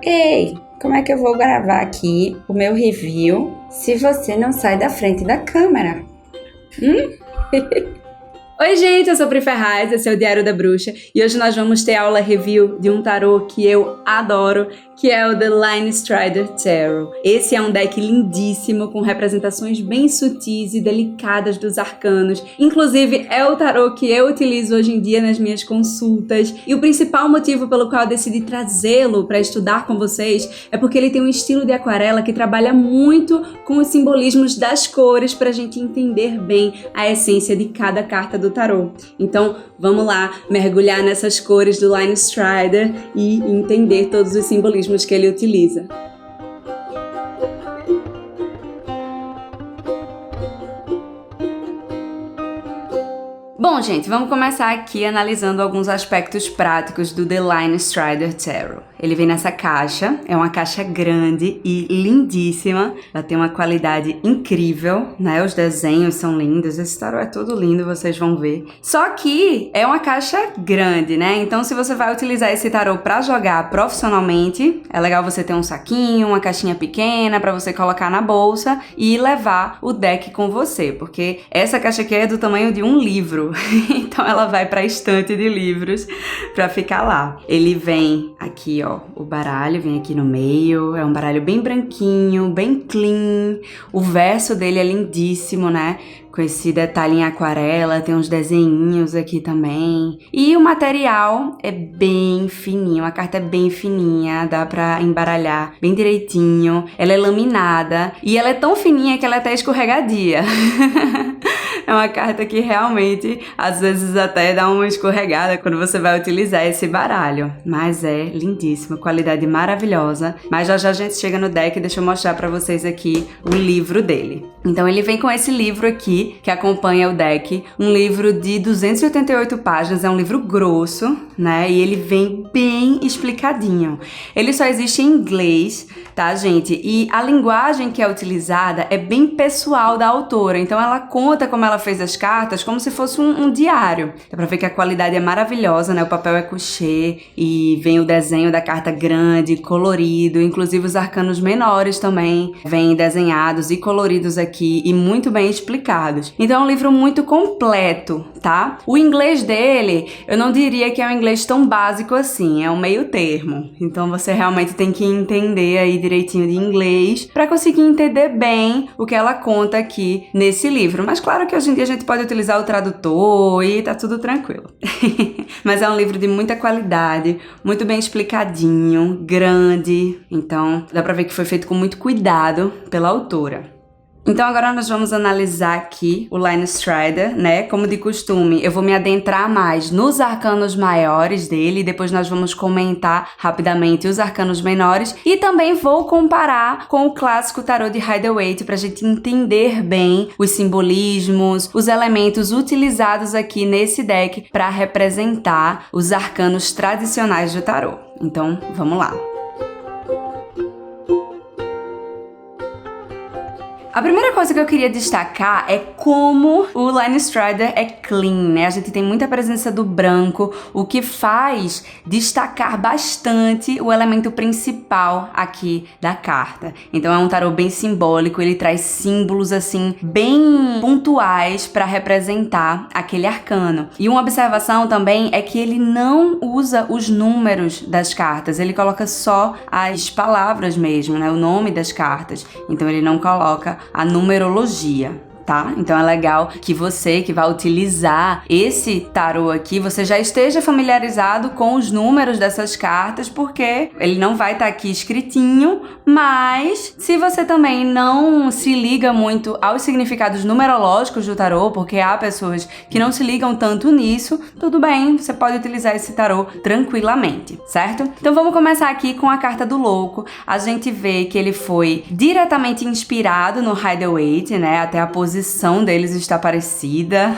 Ei, como é que eu vou gravar aqui o meu review se você não sai da frente da câmera? Oi gente, eu sou Pri Ferraz, esse é o Diário da Bruxa e hoje nós vamos ter aula review de um tarô que eu adoro, que é o The Line Strider Tarot. Esse é um deck lindíssimo, com representações bem sutis e delicadas dos arcanos. Inclusive, é o tarô que eu utilizo hoje em dia nas minhas consultas. E o principal motivo pelo qual eu decidi trazê-lo para estudar com vocês é porque ele tem um estilo de aquarela que trabalha muito com os simbolismos das cores para a gente entender bem a essência de cada carta do tarô. Então, vamos lá mergulhar nessas cores do Line Strider e entender todos os simbolismos que ele utiliza. Bom, gente, vamos começar aqui analisando alguns aspectos práticos do The Line Strider Tarot. Ele vem nessa caixa, é uma caixa grande e lindíssima, ela tem uma qualidade incrível, né? Os desenhos são lindos, esse tarô é todo lindo, vocês vão ver. Só que é uma caixa grande, né? Então, se você vai utilizar esse tarô para jogar profissionalmente, é legal você ter um saquinho, uma caixinha pequena para você colocar na bolsa e levar o deck com você, porque essa caixa aqui é do tamanho de um livro. Então ela vai para a estante de livros para ficar lá. Ele vem aqui, ó, o baralho vem aqui no meio, é um baralho bem branquinho, bem clean. O verso dele é lindíssimo, né? Com esse detalhe em aquarela, tem uns desenhinhos aqui também. E o material é bem fininho, a carta é bem fininha, dá pra embaralhar bem direitinho. Ela é laminada e ela é tão fininha que ela é até escorregadia. É uma carta que realmente, às vezes até dá uma escorregada quando você vai utilizar esse baralho. Mas é lindíssimo, qualidade maravilhosa. Mas já já a gente chega no deck, deixa eu mostrar pra vocês aqui o livro dele. Então ele vem com esse livro aqui, que acompanha o deck. Um livro de 288 páginas, é um livro grosso, né? E ele vem bem explicadinho. Ele só existe em inglês, tá, gente? E a linguagem que é utilizada é bem pessoal da autora. Então ela conta como ela fez as cartas como se fosse um diário. Dá pra ver que a qualidade é maravilhosa, né? O papel é couché e vem o desenho da carta grande, colorido. Inclusive os arcanos menores também vêm desenhados e coloridos aqui e muito bem explicados. Então é um livro muito completo, tá? O inglês dele, eu não diria que é um inglês tão básico assim, é um meio termo. Então você realmente tem que entender aí direitinho de inglês para conseguir entender bem o que ela conta aqui nesse livro. Mas claro que hoje em dia a gente pode utilizar o tradutor e tá tudo tranquilo. Mas é um livro de muita qualidade, muito bem explicadinho, grande. Então dá pra ver que foi feito com muito cuidado pela autora. Então agora nós vamos analisar aqui o Line Strider, né? Como de costume, eu vou me adentrar mais nos arcanos maiores dele, depois nós vamos comentar rapidamente os arcanos menores e também vou comparar com o clássico tarô de Rider-Waite pra gente entender bem os simbolismos, os elementos utilizados aqui nesse deck para representar os arcanos tradicionais do tarô. Então, vamos lá. A primeira coisa que eu queria destacar é como o Line Strider é clean, né? A gente tem muita presença do branco, o que faz destacar bastante o elemento principal aqui da carta. Então é um tarô bem simbólico, ele traz símbolos assim bem pontuais para representar aquele arcano. E uma observação também é que ele não usa os números das cartas, ele coloca só as palavras mesmo, né? O nome das cartas. Então ele não coloca a numerologia, tá? Então é legal que você que vai utilizar esse tarô aqui, você já esteja familiarizado com os números dessas cartas, porque ele não vai estar aqui escritinho, mas se você também não se liga muito aos significados numerológicos do tarô, porque há pessoas que não se ligam tanto nisso, tudo bem, você pode utilizar esse tarô tranquilamente, certo? Então vamos começar aqui com a carta do louco. A gente vê que ele foi diretamente inspirado no Rider-Waite, né? Até a posição posição deles está parecida.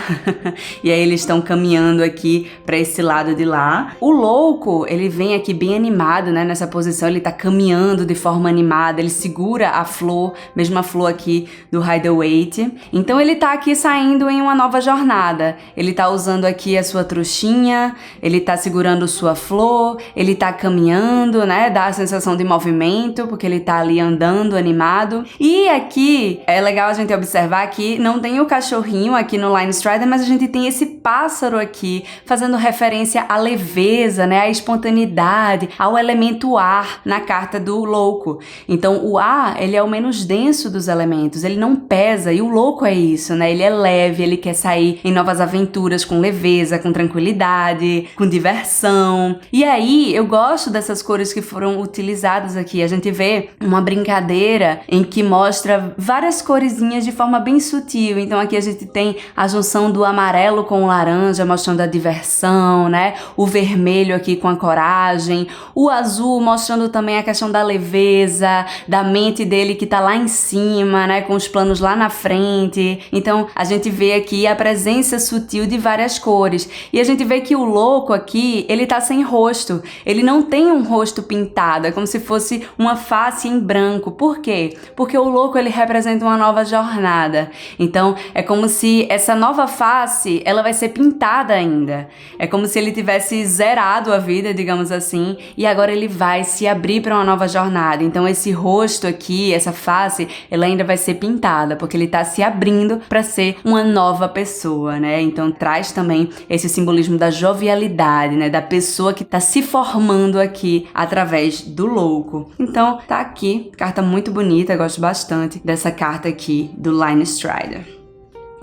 E aí eles estão caminhando aqui para esse lado de lá. O louco, ele vem aqui bem animado, né? Nessa posição, ele tá caminhando de forma animada, ele segura a flor, mesma flor aqui do Rider-Waite. Então ele tá aqui saindo em uma nova jornada. Ele tá usando aqui a sua trouxinha, ele tá segurando sua flor, ele tá caminhando, né? Dá a sensação de movimento, porque ele tá ali andando, animado. E aqui, é legal a gente observar que não tem o cachorrinho aqui no Line Strider, mas a gente tem esse pássaro aqui, fazendo referência à leveza, né? À espontaneidade, ao elemento ar na carta do louco. Então, o ar, ele é o menos denso dos elementos, ele não pesa, e o louco é isso, né? Ele é leve, ele quer sair em novas aventuras com leveza, com tranquilidade, com diversão. E aí, eu gosto dessas cores que foram utilizadas aqui. A gente vê uma brincadeira em que mostra várias coresinhas de forma bem sutil. Então, aqui a gente tem a junção do amarelo com o laranja, mostrando a diversão, né? O vermelho aqui com a coragem, o azul mostrando também a questão da leveza, da mente dele que tá lá em cima, né? Com os planos lá na frente. Então, a gente vê aqui a presença sutil de várias cores. E a gente vê que o louco aqui, ele tá sem rosto. Ele não tem um rosto pintado, é como se fosse uma face em branco. Por quê? Porque o louco, ele representa uma nova jornada. Então, é como se essa nova face, ela vai ser pintada ainda. É como se ele tivesse zerado a vida, digamos assim, e agora ele vai se abrir para uma nova jornada. Então, esse rosto aqui, essa face, ela ainda vai ser pintada, porque ele tá se abrindo para ser uma nova pessoa, né? Então, traz também esse simbolismo da jovialidade, né? Da pessoa que tá se formando aqui através do louco. Então, tá aqui, carta muito bonita, eu gosto bastante dessa carta aqui do Line Strider.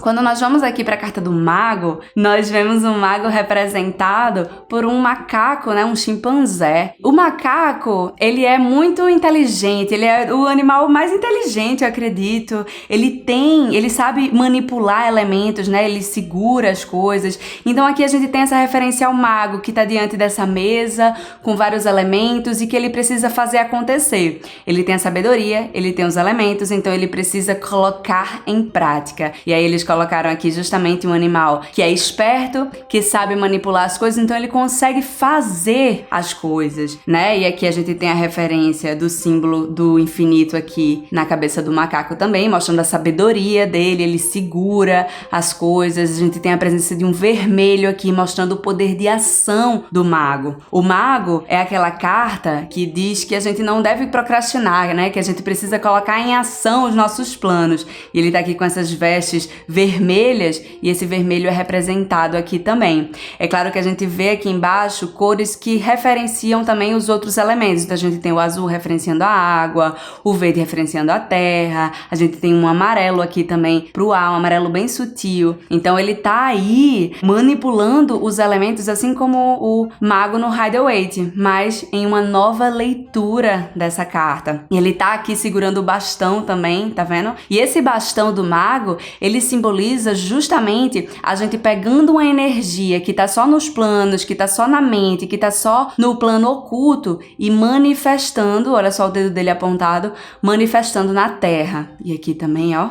Quando nós vamos aqui para a carta do mago, nós vemos um mago representado por um macaco, né, um chimpanzé. O macaco, ele é muito inteligente, ele é o animal mais inteligente, eu acredito. Ele sabe manipular elementos, né, ele segura as coisas. Então aqui a gente tem essa referência ao mago que está diante dessa mesa com vários elementos e que ele precisa fazer acontecer. Ele tem a sabedoria, ele tem os elementos, então ele precisa colocar em prática. E aí eles colocaram aqui justamente um animal que é esperto, que sabe manipular as coisas, então ele consegue fazer as coisas, né? E aqui a gente tem a referência do símbolo do infinito aqui na cabeça do macaco também, mostrando a sabedoria dele, ele segura as coisas. A gente tem a presença de um vermelho aqui, mostrando o poder de ação do mago. O mago é aquela carta que diz que a gente não deve procrastinar, né? Que a gente precisa colocar em ação os nossos planos. E ele tá aqui com essas vestes vermelhas, e esse vermelho é representado aqui também. É claro que a gente vê aqui embaixo cores que referenciam também os outros elementos. Então a gente tem o azul referenciando a água, o verde referenciando a terra, a gente tem um amarelo aqui também pro ar, um amarelo bem sutil. Então ele tá aí manipulando os elementos, assim como o mago no Rider-Waite, mas em uma nova leitura dessa carta. E ele tá aqui segurando o bastão também, tá vendo? E esse bastão do mago, ele simboliza justamente a gente pegando uma energia que tá só nos planos, que tá só na mente, que tá só no plano oculto e manifestando, olha só o dedo dele apontado, manifestando na terra. E aqui também, ó,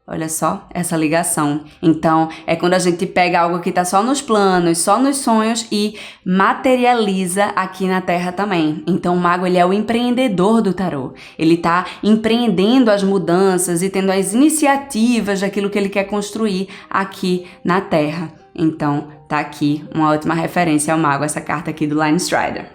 olha só essa ligação. Então, é quando a gente pega algo que tá só nos planos, só nos sonhos e materializa aqui na Terra também. Então, o mago, ele é o empreendedor do tarô. Ele tá empreendendo as mudanças e tendo as iniciativas daquilo que ele quer construir aqui na Terra. Então, tá aqui uma ótima referência ao mago, essa carta aqui do Line Strider.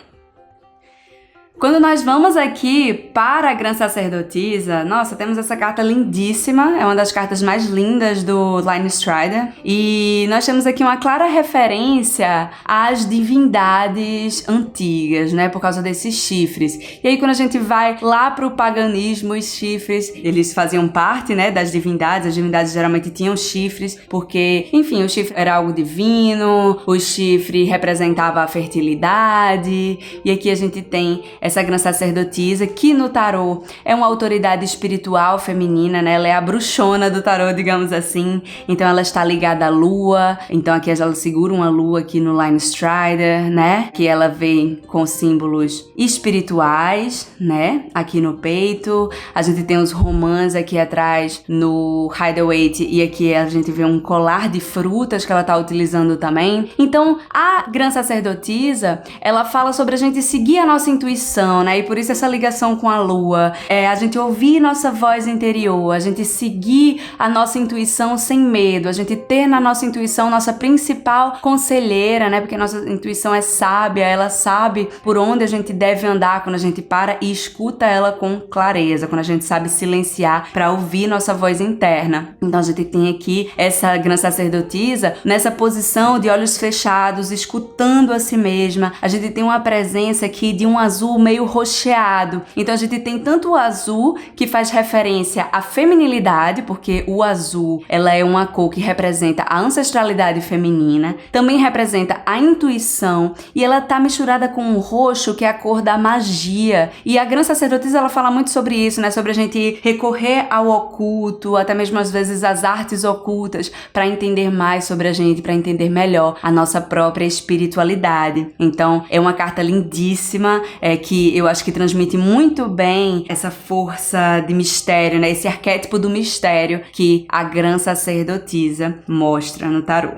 Quando nós vamos aqui para a Grã Sacerdotisa, nossa, temos essa carta lindíssima, é uma das cartas mais lindas do Line Strider, e nós temos aqui uma clara referência às divindades antigas, né, por causa desses chifres. E aí quando a gente vai lá para o paganismo, os chifres, eles faziam parte, né, das divindades, as divindades geralmente tinham chifres, porque, enfim, o chifre era algo divino, o chifre representava a fertilidade, e aqui a gente tem essa grande sacerdotisa, que no tarô é uma autoridade espiritual feminina, né? Ela é a bruxona do tarô, digamos assim. Então ela está ligada à lua. Então aqui ela segura uma lua aqui no Line Strider, né? Que ela vem com símbolos espirituais, né? Aqui no peito. A gente tem os romãs aqui atrás no Rider-Waite, e aqui a gente vê um colar de frutas que ela tá utilizando também. Então a grande sacerdotisa, ela fala sobre a gente seguir a nossa intuição, né? E por isso essa ligação com a lua, a gente ouvir nossa voz interior, a gente seguir a nossa intuição sem medo, a gente ter na nossa intuição nossa principal conselheira, né? Porque nossa intuição é sábia, ela sabe por onde a gente deve andar quando a gente para e escuta ela com clareza, quando a gente sabe silenciar para ouvir nossa voz interna. Então a gente tem aqui essa grande sacerdotisa nessa posição de olhos fechados, escutando a si mesma. A gente tem uma presença aqui de um azul meio rocheado. Então a gente tem tanto o azul, que faz referência à feminilidade, porque o azul, ela é uma cor que representa a ancestralidade feminina, também representa a intuição, e ela tá misturada com o roxo, que é a cor da magia. E a grande sacerdotisa, ela fala muito sobre isso, né? Sobre a gente recorrer ao oculto, até mesmo às vezes às artes ocultas, para entender mais sobre a gente, para entender melhor a nossa própria espiritualidade. Então, é uma carta lindíssima, que eu acho que transmite muito bem essa força de mistério, né? Esse arquétipo do mistério que a grande sacerdotisa mostra no tarô.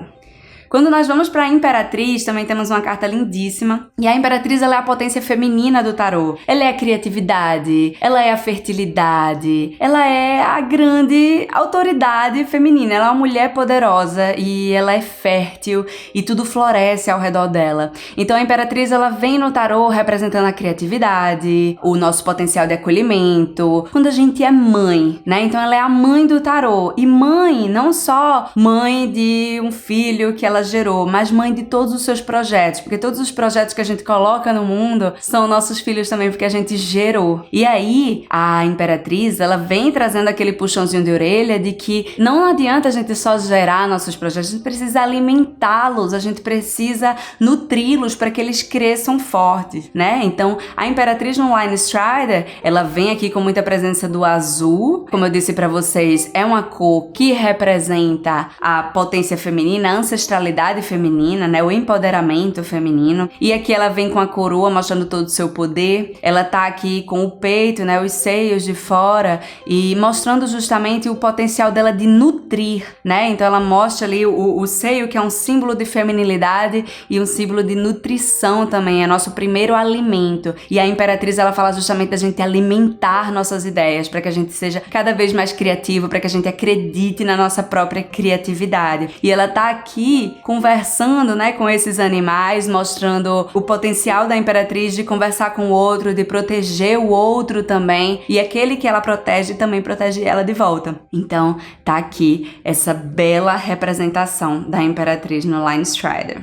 Quando nós vamos para a Imperatriz, também temos uma carta lindíssima. E a Imperatriz, ela é a potência feminina do tarô. Ela é a criatividade, ela é a fertilidade, ela é a grande autoridade feminina. Ela é uma mulher poderosa e ela é fértil e tudo floresce ao redor dela. Então a Imperatriz, ela vem no tarô representando a criatividade, o nosso potencial de acolhimento, quando a gente é mãe, né? Então ela é a mãe do tarô. E mãe, não só mãe de um filho que ela gerou, mas mãe de todos os seus projetos, porque todos os projetos que a gente coloca no mundo são nossos filhos também, porque a gente gerou. E aí, a Imperatriz, ela vem trazendo aquele puxãozinho de orelha de que não adianta a gente só gerar nossos projetos, a gente precisa alimentá-los, a gente precisa nutri-los para que eles cresçam fortes, né? Então, a Imperatriz no Line Strider, ela vem aqui com muita presença do azul, como eu disse para vocês, é uma cor que representa a potência feminina, a ancestralidade feminina, né? O empoderamento feminino. E aqui ela vem com a coroa mostrando todo o seu poder. Ela tá aqui com o peito, né? Os seios de fora e mostrando justamente o potencial dela de nutrir, né? Então ela mostra ali o seio, que é um símbolo de feminilidade e um símbolo de nutrição também. É nosso primeiro alimento. E a Imperatriz, ela fala justamente da gente alimentar nossas ideias para que a gente seja cada vez mais criativo, para que a gente acredite na nossa própria criatividade. E ela tá aqui conversando, né, com esses animais, mostrando o potencial da Imperatriz de conversar com o outro, de proteger o outro também, e aquele que ela protege também protege ela de volta. Então, tá aqui essa bela representação da Imperatriz no Line Strider.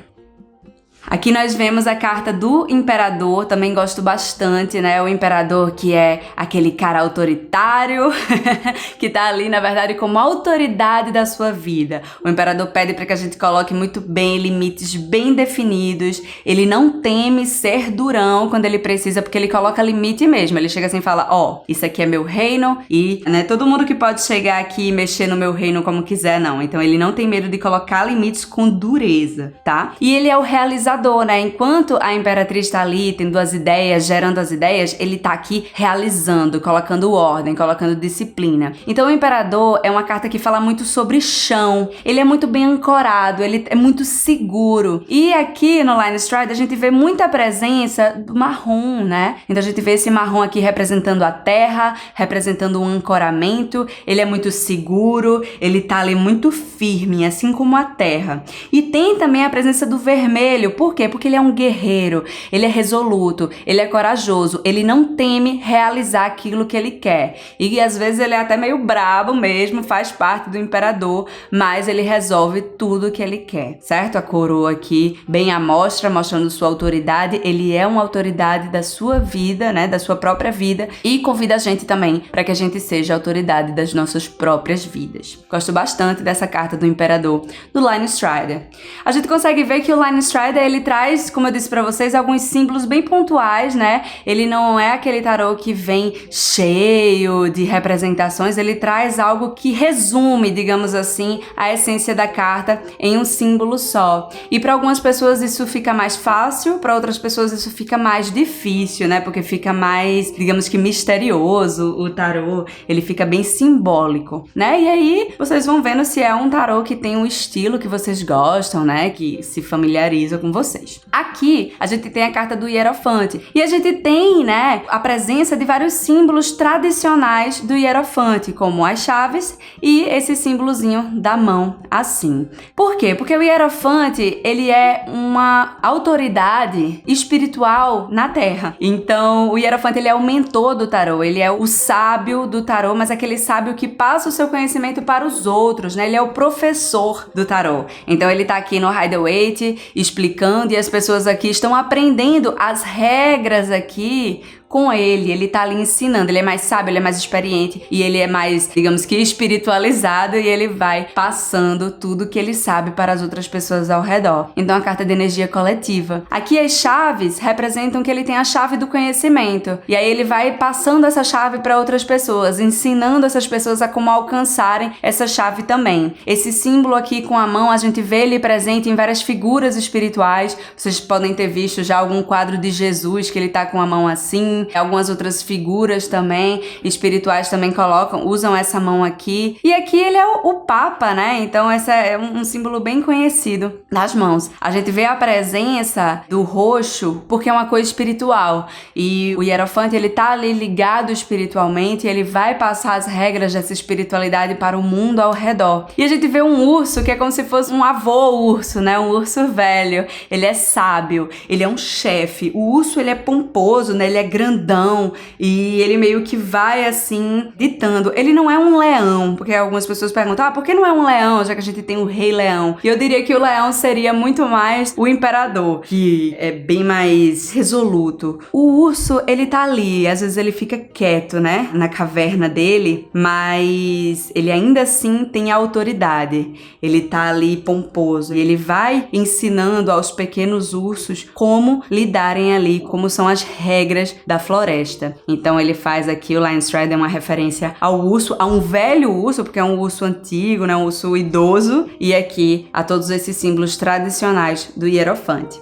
Aqui nós vemos a carta do Imperador, também gosto bastante, né? O Imperador, que é aquele cara autoritário, que tá ali, na verdade, como autoridade da sua vida. O Imperador pede para que a gente coloque muito bem limites bem definidos. Ele não teme ser durão quando ele precisa, porque ele coloca limite mesmo. Ele chega assim e fala, isso aqui é meu reino e, né, todo mundo que pode chegar aqui e mexer no meu reino como quiser, não. Então ele não tem medo de colocar limites com dureza, tá? E ele é o realizador, né? Enquanto a Imperatriz tá ali tendo as ideias, gerando as ideias, ele tá aqui realizando, colocando ordem, colocando disciplina. Então o Imperador é uma carta que fala muito sobre chão. Ele é muito bem ancorado, ele é muito seguro. E aqui no Line Strider a gente vê muita presença do marrom, né? Então a gente vê esse marrom aqui representando a terra, representando um ancoramento. Ele é muito seguro, ele tá ali muito firme, assim como a terra. E tem também a presença do vermelho. Por quê? Porque ele é um guerreiro, ele é resoluto, ele é corajoso, ele não teme realizar aquilo que ele quer. E às vezes ele é até meio brabo mesmo, faz parte do Imperador, mas ele resolve tudo que ele quer, certo? A coroa aqui bem à mostra, mostrando sua autoridade. Ele é uma autoridade da sua vida, né? Da sua própria vida, e convida a gente também para que a gente seja a autoridade das nossas próprias vidas. Gosto bastante dessa carta do Imperador, do Line Strider. A gente consegue ver que o Line Strider ele traz, como eu disse pra vocês, alguns símbolos bem pontuais, né? Ele não é aquele tarô que vem cheio de representações, ele traz algo que resume, digamos assim, a essência da carta em um símbolo só. E para algumas pessoas isso fica mais fácil, para outras pessoas isso fica mais difícil, né? Porque fica mais, digamos que misterioso o tarô, ele fica bem simbólico, né? E aí vocês vão vendo se é um tarô que tem um estilo que vocês gostam, né? Que se familiariza com vocês. Aqui a gente tem a carta do Hierofante e a gente tem, né, a presença de vários símbolos tradicionais do Hierofante, como as chaves e esse símbolozinho da mão assim. Por quê? Porque o Hierofante, ele é uma autoridade espiritual na Terra. Então, o Hierofante, ele é o mentor do tarô, ele é o sábio do tarô, mas aquele sábio que passa o seu conhecimento para os outros, né? Ele é o professor do tarô. Então, ele tá aqui no Rider-Waite explicando e as pessoas aqui estão aprendendo as regras aqui com ele tá ali ensinando, ele é mais sábio, ele é mais experiente e ele é mais, digamos que espiritualizado e ele vai passando tudo que ele sabe para as outras pessoas ao redor. Então a carta de energia coletiva. Aqui as chaves representam que ele tem a chave do conhecimento e aí ele vai passando essa chave para outras pessoas, ensinando essas pessoas a como alcançarem essa chave também. Esse símbolo aqui com a mão, a gente vê ele presente em várias figuras espirituais. Vocês podem ter visto já algum quadro de Jesus que ele tá com a mão assim. Algumas outras figuras também espirituais também usam essa mão aqui. E aqui ele é o Papa, né? Então esse é um símbolo bem conhecido das mãos. A gente vê a presença do roxo porque é uma coisa espiritual. E o Hierofante, ele tá ali ligado espiritualmente e ele vai passar as regras dessa espiritualidade para o mundo ao redor. E a gente vê um urso que é como se fosse um avô urso, né? Um urso velho. Ele é sábio, ele é um chefe. O urso, ele é pomposo, né? Ele é grandão e ele meio que vai assim ditando. Ele não é um leão, porque algumas pessoas perguntam, por que não é um leão, já que a gente tem o Rei Leão? E eu diria que o leão seria muito mais o imperador, que é bem mais resoluto. O urso, ele tá ali, às vezes ele fica quieto, né, na caverna dele, mas ele ainda assim tem autoridade. Ele tá ali pomposo e ele vai ensinando aos pequenos ursos como lidarem ali, como são as regras da floresta. Então ele faz aqui, o Lion Strider é uma referência ao urso, a um velho urso, porque é um urso antigo, né, um urso idoso, e aqui a todos esses símbolos tradicionais do Hierofante.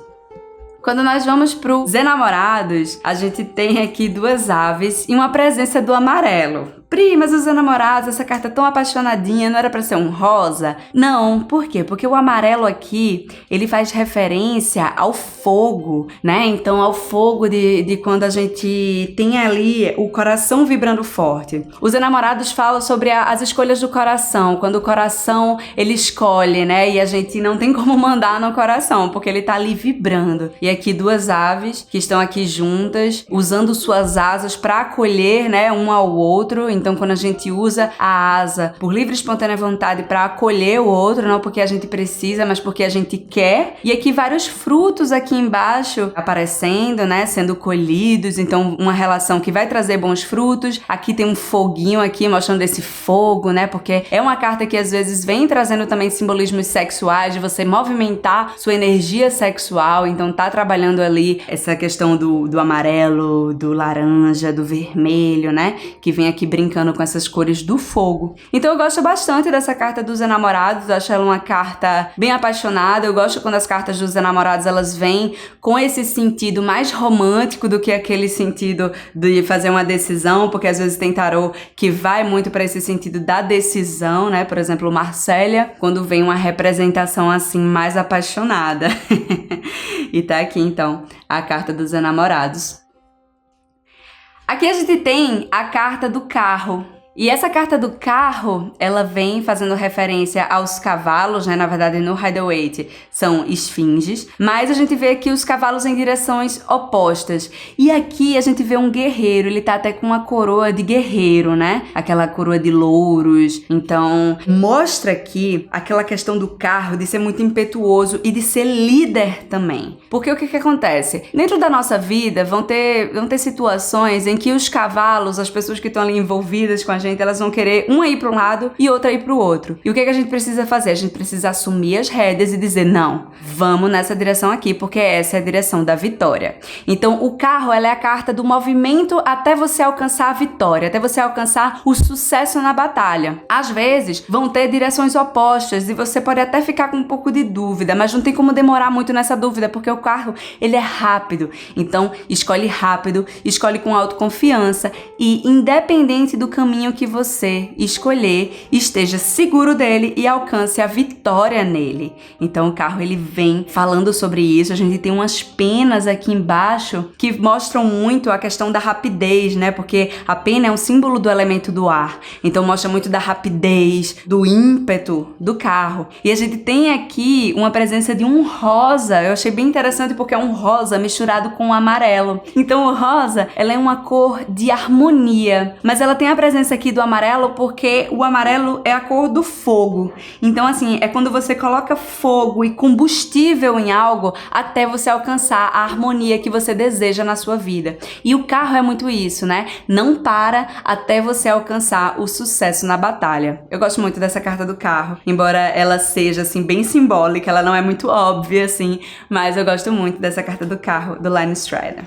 Quando nós vamos para os enamorados, a gente tem aqui duas aves e uma presença do amarelo. Pri, mas os enamorados, essa carta tão apaixonadinha, não era pra ser um rosa? Não, por quê? Porque o amarelo aqui, ele faz referência ao fogo, né? Então, ao fogo de quando a gente tem ali o coração vibrando forte. Os enamorados falam sobre as escolhas do coração, quando o coração, ele escolhe, né? E a gente não tem como mandar no coração, porque ele tá ali vibrando. E aqui duas aves que estão aqui juntas, usando suas asas para acolher, né, um ao outro. Então, quando a gente usa a asa por livre e espontânea vontade para acolher o outro, não porque a gente precisa, mas porque a gente quer. E aqui vários frutos aqui embaixo aparecendo, né, sendo colhidos. Então, uma relação que vai trazer bons frutos. Aqui tem um foguinho aqui mostrando esse fogo, né, porque é uma carta que às vezes vem trazendo também simbolismos sexuais, de você movimentar sua energia sexual. Então, tá trabalhando ali essa questão do amarelo, do laranja, do vermelho, né, que vem aqui brincando com essas cores do fogo. Então eu gosto bastante dessa carta dos enamorados, eu acho ela uma carta bem apaixonada. Eu gosto quando as cartas dos enamorados, elas vêm com esse sentido mais romântico do que aquele sentido de fazer uma decisão, porque às vezes tem tarô que vai muito para esse sentido da decisão, né? Por exemplo, Marsella, quando vem uma representação assim mais apaixonada. E tá aqui então a carta dos enamorados. Aqui a gente tem a carta do carro. E essa carta do carro, ela vem fazendo referência aos cavalos, né? Na verdade, no Rider-Waite são esfinges, mas a gente vê aqui os cavalos em direções opostas. E aqui a gente vê um guerreiro, ele tá até com uma coroa de guerreiro, né? Aquela coroa de louros. Então, mostra aqui aquela questão do carro, de ser muito impetuoso e de ser líder também. Porque o que acontece? Dentro da nossa vida, vão ter situações em que os cavalos, as pessoas que estão ali envolvidas com a gente, gente, elas vão querer uma ir para um lado e outra ir para o outro. E o que a gente precisa fazer? A gente precisa assumir as rédeas e dizer, não, vamos nessa direção aqui, porque essa é a direção da vitória. Então, o carro, ela é a carta do movimento até você alcançar a vitória, até você alcançar o sucesso na batalha. Às vezes, vão ter direções opostas e você pode até ficar com um pouco de dúvida, mas não tem como demorar muito nessa dúvida, porque o carro, ele é rápido. Então, escolhe rápido, escolhe com autoconfiança e, independente do caminho que você escolher, esteja seguro dele e alcance a vitória nele. Então, o carro, ele vem falando sobre isso. A gente tem umas penas aqui embaixo que mostram muito a questão da rapidez, né? Porque a pena é um símbolo do elemento do ar. Então, mostra muito da rapidez, do ímpeto do carro. E a gente tem aqui uma presença de um rosa. Eu achei bem interessante porque é um rosa misturado com o amarelo. Então, o rosa, ela é uma cor de harmonia, mas ela tem a presença aqui do amarelo porque o amarelo é a cor do fogo. Então, assim, é quando você coloca fogo e combustível em algo até você alcançar a harmonia que você deseja na sua vida. E o carro é muito isso, né? Não para até você alcançar o sucesso na batalha. Eu gosto muito dessa carta do carro, embora ela seja, assim, bem simbólica, ela não é muito óbvia, assim, mas eu gosto muito dessa carta do carro, do Line Strider.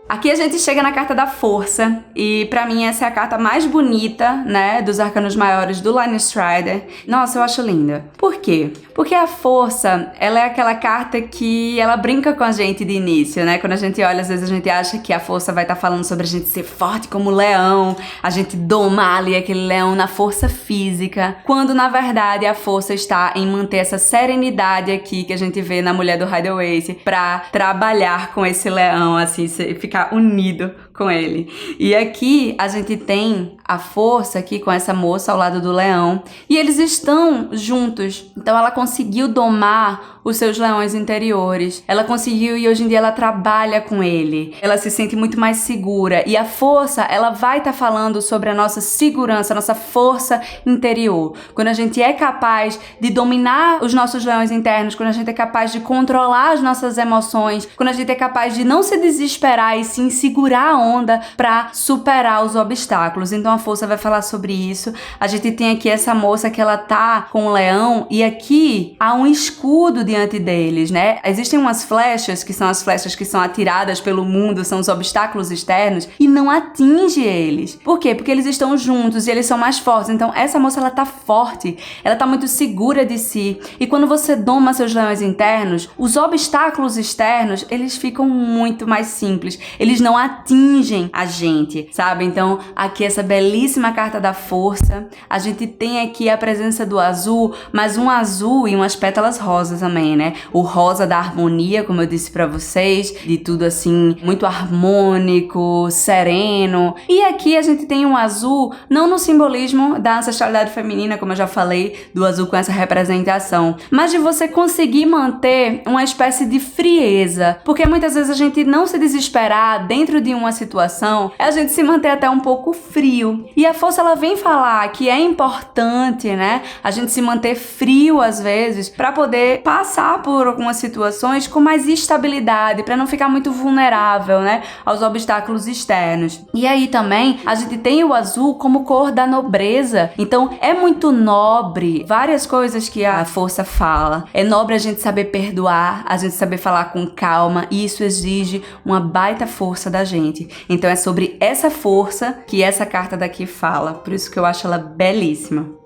Aqui a gente chega na carta da força e pra mim essa é a carta mais bonita, né, dos arcanos maiores do Line Strider. Nossa, eu acho linda. Por quê? Porque a força, ela é aquela carta que ela brinca com a gente de início, né? Quando a gente olha, às vezes a gente acha que a força vai estar falando sobre a gente ser forte como leão, a gente domar ali aquele leão na força física, quando na verdade a força está em manter essa serenidade aqui que a gente vê na mulher do Rider-Waite pra trabalhar com esse leão, assim, ficar unido com ele. E aqui a gente tem a força aqui com essa moça ao lado do leão e eles estão juntos. Então ela conseguiu domar os seus leões interiores. Ela conseguiu e hoje em dia ela trabalha com ele. Ela se sente muito mais segura e a força, ela vai estar falando sobre a nossa segurança, a nossa força interior. Quando a gente é capaz de dominar os nossos leões internos, quando a gente é capaz de controlar as nossas emoções, quando a gente é capaz de não se desesperar e sim segurar a onda para superar os obstáculos. Então a força vai falar sobre isso. A gente tem aqui essa moça que ela tá com o leão e aqui há um escudo diante deles, né? Existem umas flechas que são as flechas que são atiradas pelo mundo, são os obstáculos externos e não atinge eles. Por quê? Porque eles estão juntos e eles são mais fortes. Então essa moça, ela tá forte, ela tá muito segura de si. E quando você doma seus leões internos, os obstáculos externos, eles ficam muito mais simples. Eles não atingem a gente, sabe? Então aqui essa belíssima carta da força. A gente tem aqui a presença do azul, mas um azul e umas pétalas rosas também, né? O rosa da harmonia, como eu disse pra vocês, de tudo assim, muito harmônico, sereno. E aqui a gente tem um azul, não no simbolismo da ancestralidade feminina, como eu já falei, do azul com essa representação, mas de você conseguir manter uma espécie de frieza, porque muitas vezes a gente não se desesperar dentro de uma situação, é a gente se manter até um pouco frio. E a força, ela vem falar que é importante, né, a gente se manter frio às vezes, pra poder passar por algumas situações com mais estabilidade, pra não ficar muito vulnerável, né, aos obstáculos externos. E aí também a gente tem o azul como cor da nobreza, então é muito nobre várias coisas que a força fala. É nobre a gente saber perdoar, a gente saber falar com calma, e isso exige uma baita força da gente. Então é sobre essa força que essa carta daqui fala, por isso que eu acho ela belíssima.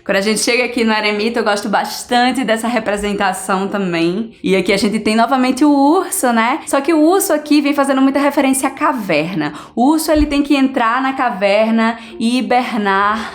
Quando a gente chega aqui no Eremita, eu gosto bastante dessa representação também. E aqui a gente tem novamente o urso, né? Só que o urso aqui vem fazendo muita referência à caverna. O urso, ele tem que entrar na caverna e hibernar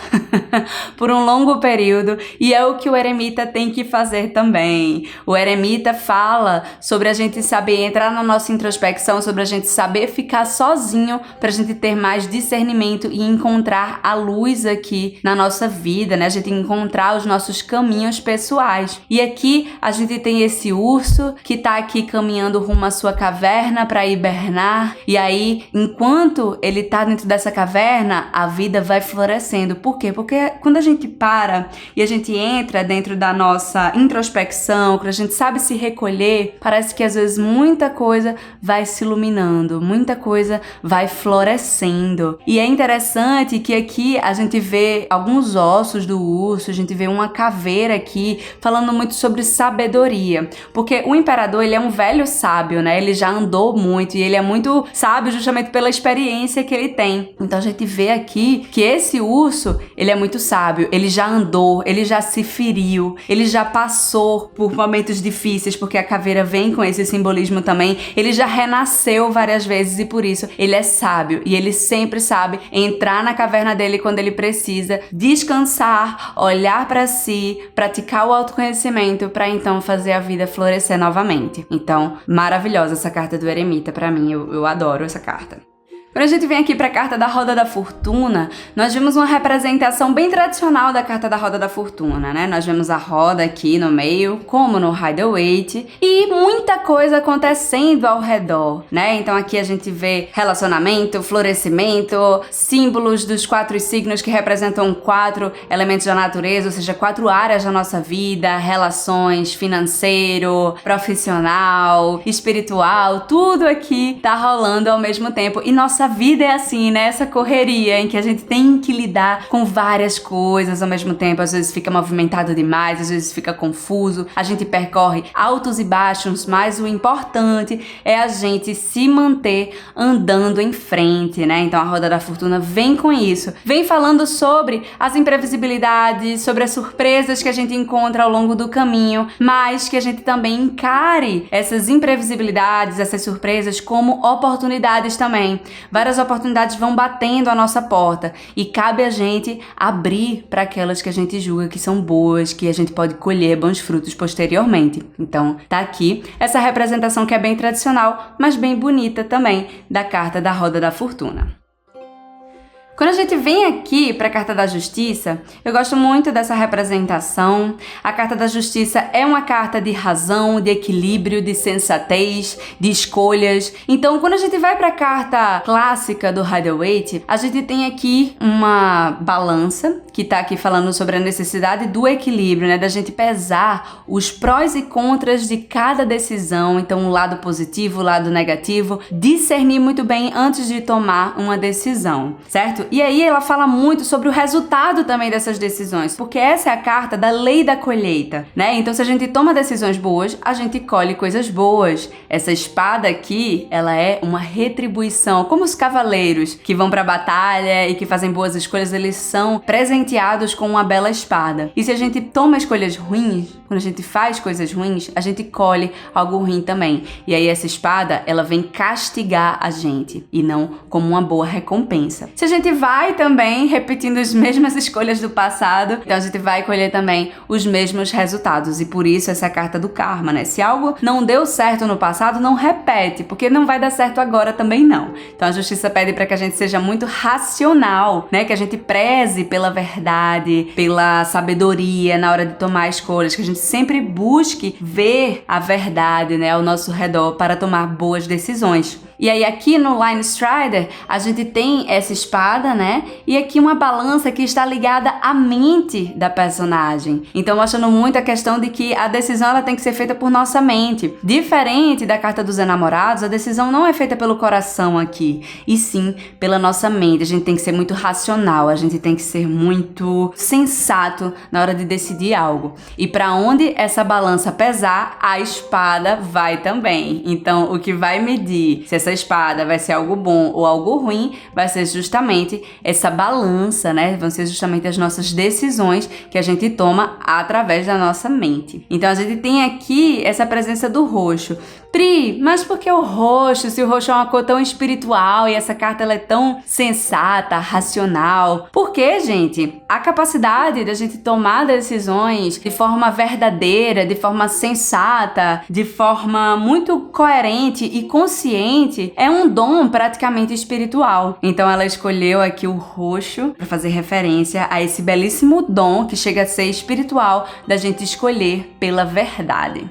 por um longo período. E é o que o Eremita tem que fazer também. O Eremita fala sobre a gente saber entrar na nossa introspecção, sobre a gente saber ficar sozinho pra gente ter mais discernimento e encontrar a luz aqui na nossa vida, né? A gente encontrar os nossos caminhos pessoais. E aqui a gente tem esse urso que tá aqui caminhando rumo à sua caverna para hibernar. E aí, enquanto ele tá dentro dessa caverna, a vida vai florescendo. Por quê? Porque quando a gente para e a gente entra dentro da nossa introspecção, quando a gente sabe se recolher, parece que às vezes muita coisa vai se iluminando, muita coisa vai florescendo. E é interessante que aqui a gente vê alguns ossos do urso, a gente vê uma caveira aqui falando muito sobre sabedoria, porque o imperador, ele é um velho sábio, né? Ele já andou muito e ele é muito sábio justamente pela experiência que ele tem. Então a gente vê aqui que esse urso, ele é muito sábio, ele já andou, ele já se feriu, ele já passou por momentos difíceis, porque a caveira vem com esse simbolismo também. Ele já renasceu várias vezes e por isso ele é sábio e ele sempre sabe entrar na caverna dele quando ele precisa, descansar, olhar para si, praticar o autoconhecimento para então fazer a vida florescer novamente. Então, maravilhosa essa carta do Eremita para mim, eu adoro essa carta. Quando a gente vem aqui para a carta da Roda da Fortuna, nós vemos uma representação bem tradicional da carta da Roda da Fortuna, né? Nós vemos a roda aqui no meio, como no Rider-Waite, e muita coisa acontecendo ao redor, né? Então aqui a gente vê relacionamento, florescimento, símbolos dos 4 signos que representam 4 elementos da natureza, ou seja, 4 áreas da nossa vida, relações, financeiro, profissional, espiritual, tudo aqui tá rolando ao mesmo tempo. E nossa vida é assim, né? Essa correria em que a gente tem que lidar com várias coisas ao mesmo tempo. Às vezes fica movimentado demais, às vezes fica confuso. A gente percorre altos e baixos, mas o importante é a gente se manter andando em frente, né? Então a Roda da Fortuna vem com isso. Vem falando sobre as imprevisibilidades, sobre as surpresas que a gente encontra ao longo do caminho, mas que a gente também encare essas imprevisibilidades, essas surpresas como oportunidades também. Várias oportunidades vão batendo a nossa porta e cabe a gente abrir para aquelas que a gente julga que são boas, que a gente pode colher bons frutos posteriormente. Então, tá aqui essa representação que é bem tradicional, mas bem bonita também, da carta da Roda da Fortuna. Quando a gente vem aqui para a Carta da Justiça, eu gosto muito dessa representação. A Carta da Justiça é uma carta de razão, de equilíbrio, de sensatez, de escolhas. Então, quando a gente vai para a carta clássica do Rider-Waite, a gente tem aqui uma balança que está aqui falando sobre a necessidade do equilíbrio, né? Da gente pesar os prós e contras de cada decisão. Então, o lado positivo, o lado negativo, discernir muito bem antes de tomar uma decisão, certo? E aí ela fala muito sobre o resultado também dessas decisões, porque essa é a carta da lei da colheita, né? Então se a gente toma decisões boas, a gente colhe coisas boas. Essa espada aqui, ela é uma retribuição, como os cavaleiros que vão pra batalha e que fazem boas escolhas, eles são presenteados com uma bela espada. E se a gente toma escolhas ruins, quando a gente faz coisas ruins, a gente colhe algo ruim também. E aí essa espada, ela vem castigar a gente e não como uma boa recompensa. Se a gente vai também repetindo as mesmas escolhas do passado, então a gente vai colher também os mesmos resultados. E por isso essa carta do karma, né? Se algo não deu certo no passado, não repete, porque não vai dar certo agora também não. Então a justiça pede para que a gente seja muito racional, né? Que a gente preze pela verdade, pela sabedoria na hora de tomar escolhas, que a gente sempre busque ver a verdade, né, ao nosso redor para tomar boas decisões. E aí aqui no Line Strider, a gente tem essa espada, né? E aqui uma balança que está ligada à mente da personagem. Então mostrando muito a questão de que a decisão ela tem que ser feita por nossa mente. Diferente da carta dos enamorados, a decisão não é feita pelo coração aqui, e sim pela nossa mente. A gente tem que ser muito racional, a gente tem que ser muito sensato na hora de decidir algo. E para onde essa balança pesar, a espada vai também. Então o que vai medir se essa espada vai ser algo bom ou algo ruim, vai ser justamente essa balança, né? Vão ser justamente as nossas decisões que a gente toma através da nossa mente. Então a gente tem aqui essa presença do roxo, Pri, mas por que o roxo? Se o roxo é uma cor tão espiritual e essa carta ela é tão sensata, racional. Por quê, gente? A capacidade da gente tomar decisões de forma verdadeira, de forma sensata, de forma muito coerente e consciente é um dom praticamente espiritual. Então ela escolheu aqui o roxo para fazer referência a esse belíssimo dom que chega a ser espiritual da gente escolher pela verdade.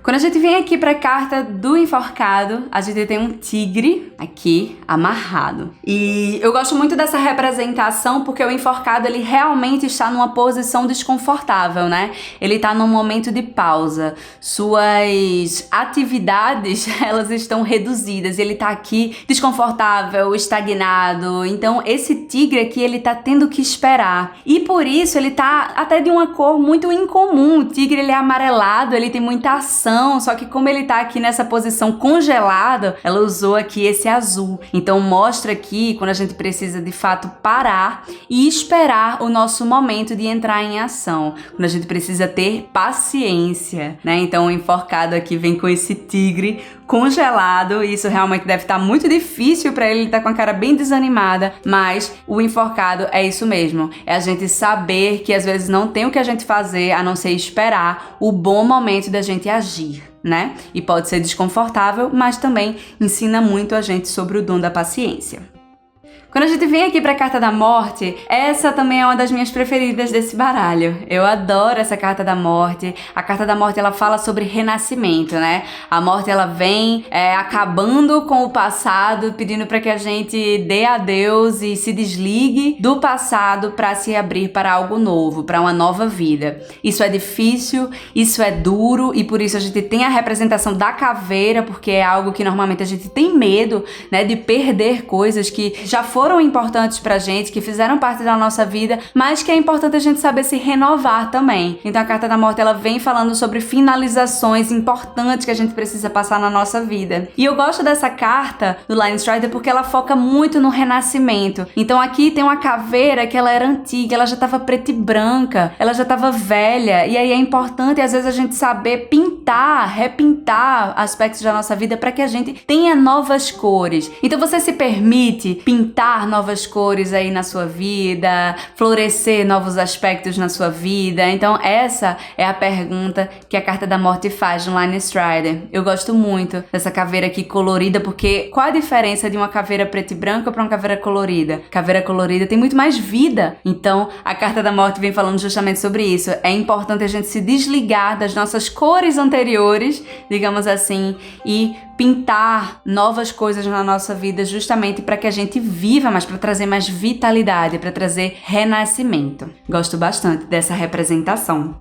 Quando a gente vem aqui para a carta do enforcado, a gente tem um tigre aqui amarrado. E eu gosto muito dessa representação porque o enforcado ele realmente está numa posição desconfortável, né? Ele está num momento de pausa. Suas atividades, elas estão reduzidas. Ele está aqui desconfortável, estagnado. Então esse tigre aqui, ele tá tendo que esperar. E por isso ele tá até de uma cor muito incomum. O tigre ele é amarelado, ele tem muita ação. Só que como ele tá aqui nessa posição congelada, ela usou aqui esse azul. Então mostra aqui quando a gente precisa de fato parar e esperar o nosso momento de entrar em ação. Quando a gente precisa ter paciência, né? Então o enforcado aqui vem com esse tigre congelado, e isso realmente deve estar muito difícil para ele tá com a cara bem desanimada, mas o enforcado é isso mesmo, é a gente saber que às vezes não tem o que a gente fazer a não ser esperar o bom momento da gente agir, né? E pode ser desconfortável, mas também ensina muito a gente sobre o dom da paciência. Quando a gente vem aqui para a Carta da Morte, essa também é uma das minhas preferidas desse baralho. Eu adoro essa Carta da Morte. A Carta da Morte, ela fala sobre renascimento, né? A morte, ela vem acabando com o passado, pedindo para que a gente dê adeus e se desligue do passado para se abrir para algo novo, para uma nova vida. Isso é difícil, isso é duro, e por isso a gente tem a representação da caveira, porque é algo que normalmente a gente tem medo, né, de perder coisas que já foram importantes pra gente, que fizeram parte da nossa vida, mas que é importante a gente saber se renovar também. Então a Carta da Morte, ela vem falando sobre finalizações importantes que a gente precisa passar na nossa vida. E eu gosto dessa carta do Line Strider porque ela foca muito no renascimento. Então aqui tem uma caveira que ela era antiga, ela já estava preta e branca, ela já estava velha, e aí é importante às vezes a gente saber pintar, repintar aspectos da nossa vida para que a gente tenha novas cores. Então você se permite pintar novas cores aí na sua vida, florescer novos aspectos na sua vida. Então essa é a pergunta que a Carta da Morte faz no Line Strider. Eu gosto muito dessa caveira aqui colorida, porque qual a diferença de uma caveira preta e branca para uma caveira colorida? Caveira colorida tem muito mais vida. Então a Carta da Morte vem falando justamente sobre isso. É importante a gente se desligar das nossas cores anteriores, digamos assim, e pintar novas coisas na nossa vida justamente para que a gente viva mais, para trazer mais vitalidade, para trazer renascimento. Gosto bastante dessa representação.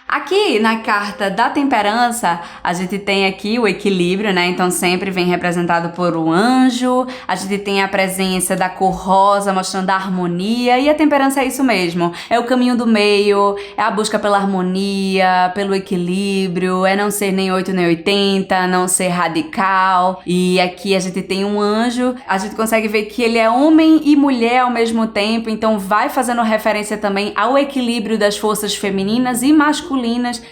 Aqui na Carta da Temperança, a gente tem aqui o equilíbrio, né? Então sempre vem representado por um anjo, a gente tem a presença da cor rosa mostrando a harmonia, e a temperança é isso mesmo, é o caminho do meio, é a busca pela harmonia, pelo equilíbrio, é não ser nem 8 nem 80, não ser radical. E aqui a gente tem um anjo, a gente consegue ver que ele é homem e mulher ao mesmo tempo, então vai fazendo referência também ao equilíbrio das forças femininas e masculinas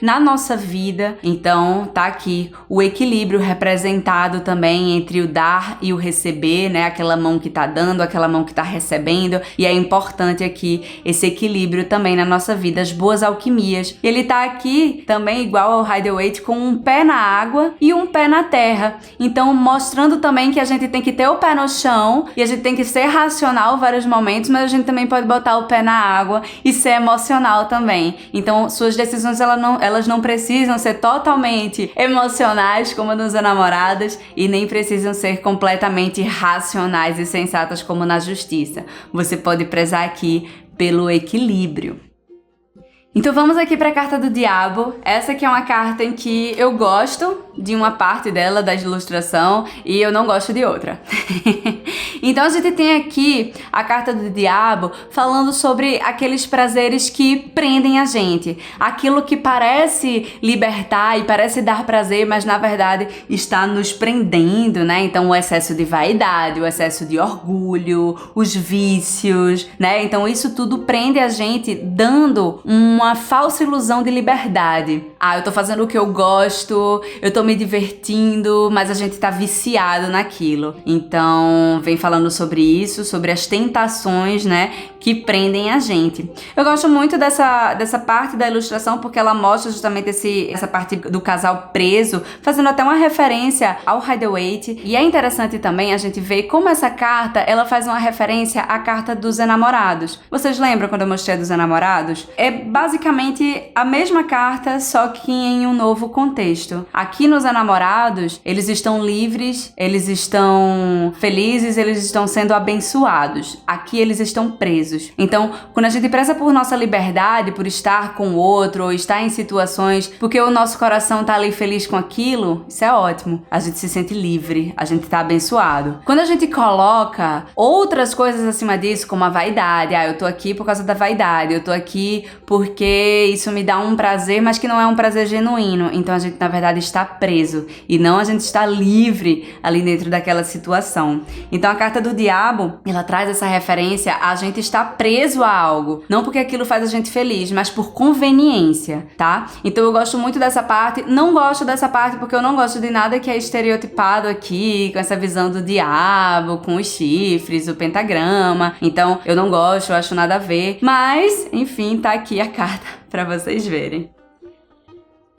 na nossa vida. Então tá aqui o equilíbrio representado também entre o dar e o receber, né? Aquela mão que tá dando, aquela mão que tá recebendo, e é importante aqui esse equilíbrio também na nossa vida, as boas alquimias. Ele tá aqui também igual ao Rider-Waite, com um pé na água e um pé na terra, então mostrando também que a gente tem que ter o pé no chão e a gente tem que ser racional em vários momentos, mas a gente também pode botar o pé na água e ser emocional também. Então suas decisões elas não precisam ser totalmente emocionais como nos Enamoradas, e nem precisam ser completamente racionais e sensatas como na Justiça. Você pode prezar aqui pelo equilíbrio. Então vamos aqui para a Carta do Diabo. Essa aqui é uma carta em que eu gosto de uma parte dela, da ilustração, e eu não gosto de outra. Então a gente tem aqui a carta do diabo falando sobre aqueles prazeres que prendem a gente. Aquilo que parece libertar e parece dar prazer, mas na verdade está nos prendendo, né? Então o excesso de vaidade, o excesso de orgulho, os vícios, né? Então isso tudo prende a gente, dando uma falsa ilusão de liberdade. Ah, eu tô fazendo o que eu gosto, eu tô me divertindo, mas a gente tá viciado naquilo. Então vem falando sobre isso, sobre as tentações, né, que prendem a gente. Eu gosto muito dessa parte da ilustração porque ela mostra justamente essa parte do casal preso, fazendo até uma referência ao Rider-Waite. E é interessante também a gente ver como essa carta, ela faz uma referência à carta dos enamorados. Vocês lembram quando eu mostrei a dos enamorados? É basicamente a mesma carta, só que em um novo contexto. Aqui nos enamorados, eles estão livres, eles estão felizes, eles estão sendo abençoados. Aqui eles estão presos. Então, quando a gente preza por nossa liberdade, por estar com o outro, ou estar em situações, porque o nosso coração tá ali feliz com aquilo, isso é ótimo. A gente se sente livre, a gente tá abençoado. Quando a gente coloca outras coisas acima disso, como a vaidade, eu tô aqui por causa da vaidade, eu tô aqui porque isso me dá um prazer, mas que não é um prazer genuíno. Então a gente, na verdade, está preso e não a gente está livre ali dentro daquela situação. Então a carta do diabo, ela traz essa referência a gente estar preso a algo. Não porque aquilo faz a gente feliz, mas por conveniência, tá? Então eu gosto muito dessa parte. Não gosto dessa parte porque eu não gosto de nada que é estereotipado aqui, com essa visão do diabo, com os chifres, o pentagrama. Então eu não gosto, eu acho nada a ver. Mas, enfim, tá aqui a carta pra vocês verem.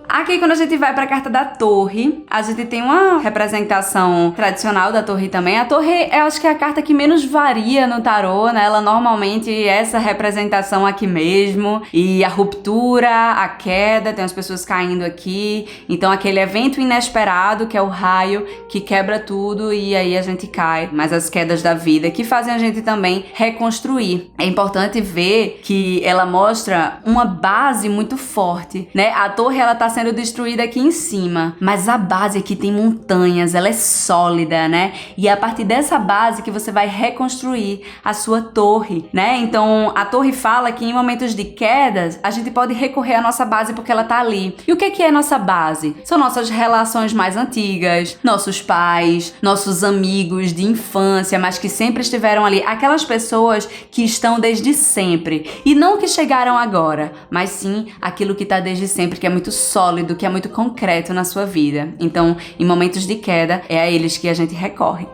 Aqui, quando a gente vai para a carta da torre, a gente tem uma representação tradicional da torre também. A torre, eu acho que é a carta que menos varia no tarô, né? Ela normalmente é essa representação aqui mesmo. E a ruptura, a queda, tem as pessoas caindo aqui. Então, aquele evento inesperado, que é o raio, que quebra tudo e aí a gente cai. Mas as quedas da vida, que fazem a gente também reconstruir. É importante ver que ela mostra uma base muito forte, né? A torre, ela tá sendo destruída aqui em cima, mas a base aqui tem montanhas, ela é sólida, né? E é a partir dessa base que você vai reconstruir a sua torre, né? Então, a torre fala que em momentos de quedas, a gente pode recorrer à nossa base porque ela tá ali. E o que é nossa base? São nossas relações mais antigas, nossos pais, nossos amigos de infância, mas que sempre estiveram ali, aquelas pessoas que estão desde sempre, e não que chegaram agora, mas sim aquilo que tá desde sempre, que é muito sólido, que é muito concreto na sua vida. Então, em momentos de queda, é a eles que a gente recorre.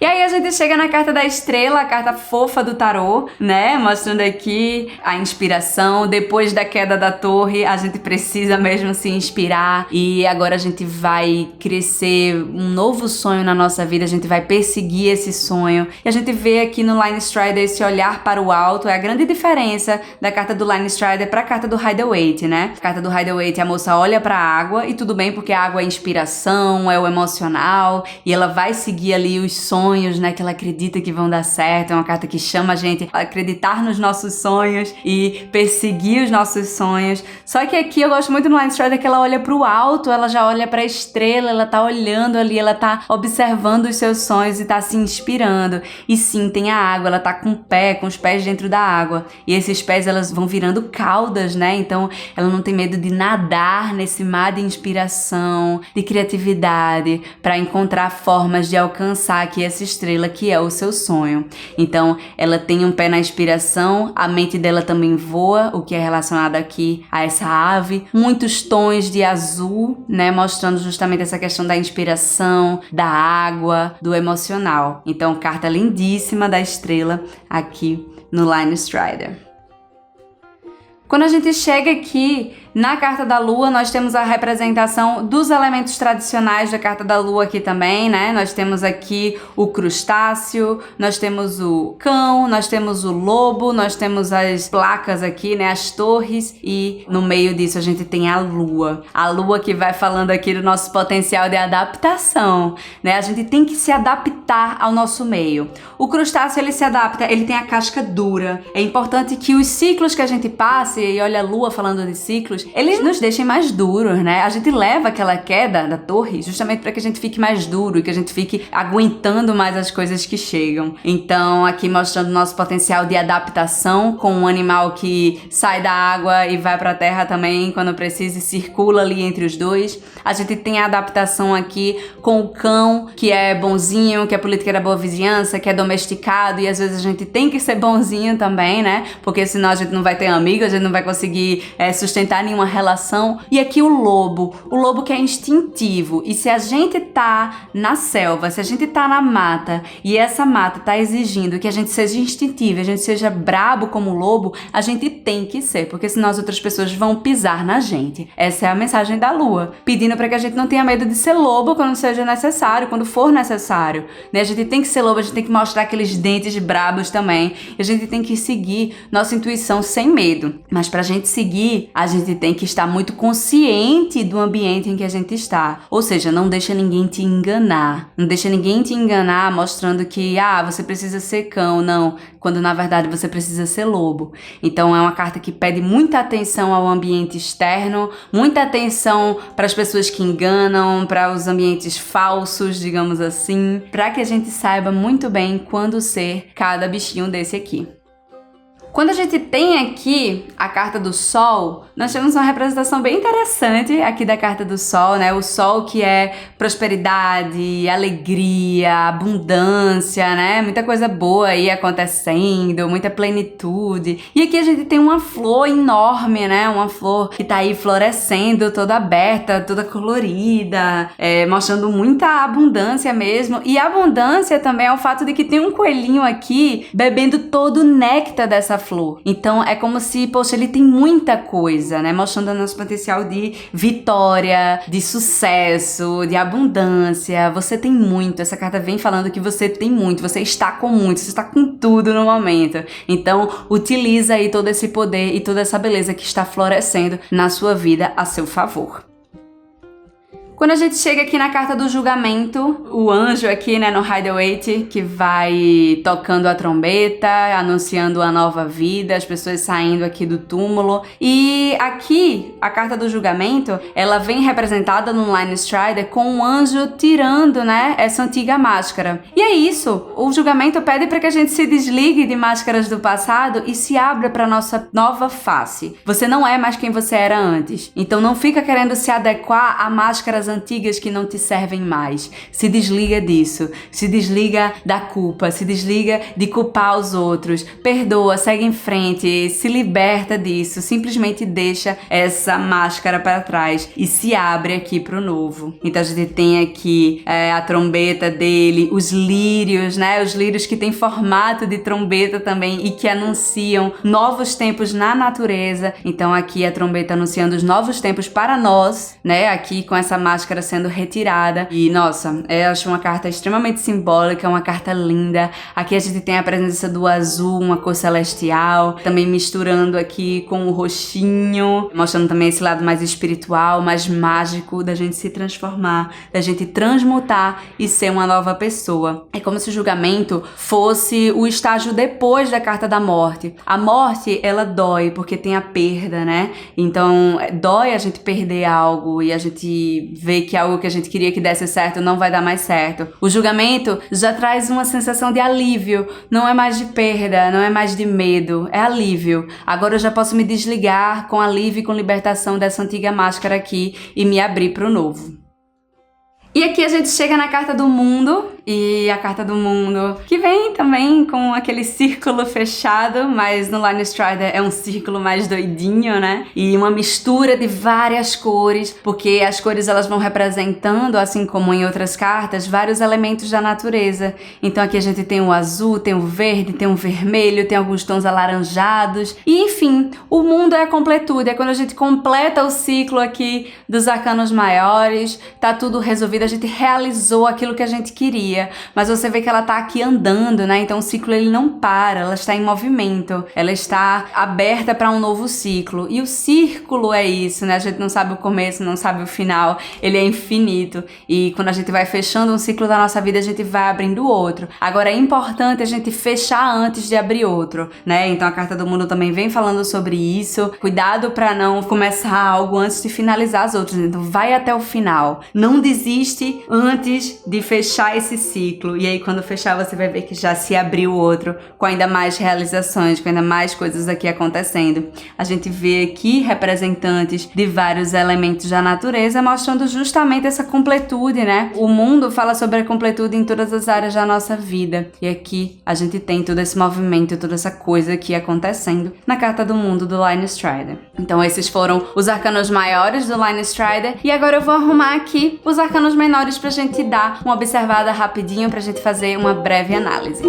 E aí a gente chega na carta da estrela, a carta fofa do tarô, né? Mostrando aqui a inspiração. Depois da queda da torre, a gente precisa mesmo se inspirar. E agora a gente vai crescer um novo sonho na nossa vida. A gente vai perseguir esse sonho. E a gente vê aqui no Line Strider esse olhar para o alto. É a grande diferença da carta do Line Strider para a carta do Rider-Waite, né? A carta do Rider-Waite, a moça olha para a água e tudo bem, porque a água é inspiração, é o emocional. E ela vai seguir ali os sonhos, né, que ela acredita que vão dar certo. É uma carta que chama a gente a acreditar nos nossos sonhos e perseguir os nossos sonhos. Só que aqui eu gosto muito no Line Strider que ela olha pro alto, ela já olha pra estrela, ela tá olhando ali, ela tá observando os seus sonhos e tá se inspirando. E sim, tem a água, ela tá com os pés dentro da água. E esses pés, elas vão virando caudas, né? Então, ela não tem medo de nadar nesse mar de inspiração, de criatividade, pra encontrar formas de alcançar aqui essa estrela que é o seu sonho. Então, ela tem um pé na inspiração, a mente dela também voa, o que é relacionado aqui a essa ave. Muitos tons de azul, né? Mostrando justamente essa questão da inspiração, da água, do emocional. Então, carta lindíssima da estrela aqui no Line Strider. Quando a gente chega aqui na carta da lua, nós temos a representação dos elementos tradicionais da carta da lua aqui também, né? Nós temos aqui o crustáceo, nós temos o cão, nós temos o lobo, nós temos as placas aqui, né? As torres, e no meio disso a gente tem a lua. A lua que vai falando aqui do nosso potencial de adaptação, né? A gente tem que se adaptar ao nosso meio. O crustáceo, ele se adapta, ele tem a casca dura. É importante que os ciclos que a gente passe, e olha a lua falando de ciclos, eles nos deixem mais duros, né? A gente leva aquela queda da torre justamente para que a gente fique mais duro e que a gente fique aguentando mais as coisas que chegam. Então, aqui mostrando nosso potencial de adaptação com um animal que sai da água e vai para a terra também quando precisa e circula ali entre os dois. A gente tem a adaptação aqui com o cão, que é bonzinho, que é política da boa vizinhança, que é domesticado, e às vezes a gente tem que ser bonzinho também, né? Porque senão a gente não vai ter amigo, a gente não vai conseguir sustentar nenhuma relação. E aqui o lobo que é instintivo. E se a gente tá na selva, se a gente tá na mata, e essa mata tá exigindo que a gente seja instintivo, a gente seja brabo como o lobo, a gente tem que ser, porque senão as outras pessoas vão pisar na gente. Essa é a mensagem da lua, pedindo para que a gente não tenha medo de ser lobo quando seja necessário, quando for necessário, né? A gente tem que ser lobo, a gente tem que mostrar aqueles dentes brabos também, e a gente tem que seguir nossa intuição sem medo. Mas pra gente seguir, a gente tem que estar muito consciente do ambiente em que a gente está. Ou seja, não deixa ninguém te enganar. Não deixa ninguém te enganar mostrando que, você precisa ser cão. Não, quando na verdade você precisa ser lobo. Então é uma carta que pede muita atenção ao ambiente externo, muita atenção para as pessoas que enganam, para os ambientes falsos, digamos assim, para que a gente saiba muito bem quando ser cada bichinho desse aqui. Quando a gente tem aqui a carta do Sol, nós temos uma representação bem interessante aqui da carta do Sol, né? O Sol que é prosperidade, alegria, abundância, né? Muita coisa boa aí acontecendo, muita plenitude. E aqui a gente tem uma flor enorme, né? Uma flor que tá aí florescendo, toda aberta, toda colorida, mostrando muita abundância mesmo. E a abundância também é o fato de que tem um coelhinho aqui bebendo todo o néctar dessa flor. Então é como se, poxa, ele tem muita coisa, né? Mostrando o nosso potencial de vitória, de sucesso, de abundância. Você tem muito. Essa carta vem falando que você tem muito, você está com muito, você está com tudo no momento. Então utiliza aí todo esse poder e toda essa beleza que está florescendo na sua vida a seu favor. Quando a gente chega aqui na carta do julgamento, o anjo aqui, né, no Rider-Waite, que vai tocando a trombeta, anunciando a nova vida, as pessoas saindo aqui do túmulo. E aqui, a carta do julgamento, ela vem representada no Line Strider com um anjo tirando, né, essa antiga máscara. E é isso, o julgamento pede para que a gente se desligue de máscaras do passado e se abra para nossa nova face. Você não é mais quem você era antes. Então não fica querendo se adequar a máscaras antigas que não te servem mais. Se desliga disso, se desliga da culpa, se desliga de culpar os outros, perdoa, segue em frente, se liberta disso, simplesmente deixa essa máscara para trás e se abre aqui pro novo. Então a gente tem aqui a trombeta dele, os lírios, né? Os lírios que tem formato de trombeta também e que anunciam novos tempos na natureza. Então aqui a trombeta anunciando os novos tempos para nós, né? Aqui com essa máscara sendo retirada. E, nossa, eu acho uma carta extremamente simbólica, uma carta linda. Aqui a gente tem a presença do azul, uma cor celestial, também misturando aqui com o roxinho, mostrando também esse lado mais espiritual, mais mágico, da gente se transformar, da gente transmutar e ser uma nova pessoa. É como se o julgamento fosse o estágio depois da carta da morte. A morte, ela dói, porque tem a perda, né? Então, dói a gente perder algo e a gente vê que algo que a gente queria que desse certo não vai dar mais certo. O julgamento já traz uma sensação de alívio, não é mais de perda, não é mais de medo, é alívio. Agora eu já posso me desligar com alívio e com libertação dessa antiga máscara aqui e me abrir para o novo. E aqui a gente chega na carta do mundo, e a carta do mundo que vem também com aquele círculo fechado, mas no Line Strider é um círculo mais doidinho, né? E uma mistura de várias cores, porque as cores elas vão representando, assim como em outras cartas, vários elementos da natureza. Então aqui a gente tem o azul, tem o verde, tem o vermelho, tem alguns tons alaranjados, e enfim, o mundo é a completude, é quando a gente completa o ciclo aqui dos arcanos maiores, tá tudo resolvido, a gente realizou aquilo que a gente queria. cheia, mas você vê que ela tá aqui andando, né? Então o ciclo ele não para, ela está em movimento, ela está aberta para um novo ciclo. E o círculo é isso, né? A gente não sabe o começo, não sabe o final, ele é infinito. E quando a gente vai fechando um ciclo da nossa vida, a gente vai abrindo outro. Agora é importante a gente fechar antes de abrir outro, né? Então a Carta do Mundo também vem falando sobre isso. Cuidado para não começar algo antes de finalizar as outras. Então vai até o final. Não desiste antes de fechar esse ciclo. E aí quando fechar você vai ver que já se abriu outro, com ainda mais realizações, com ainda mais coisas aqui acontecendo. A gente vê aqui representantes de vários elementos da natureza, mostrando justamente essa completude, né? O mundo fala sobre a completude em todas as áreas da nossa vida. E aqui a gente tem todo esse movimento, toda essa coisa aqui acontecendo na Carta do Mundo do Line Strider. Então esses foram os arcanos maiores do Line Strider. E agora eu vou arrumar aqui os arcanos menores pra gente dar uma observada rapidinho, pra gente fazer uma breve análise.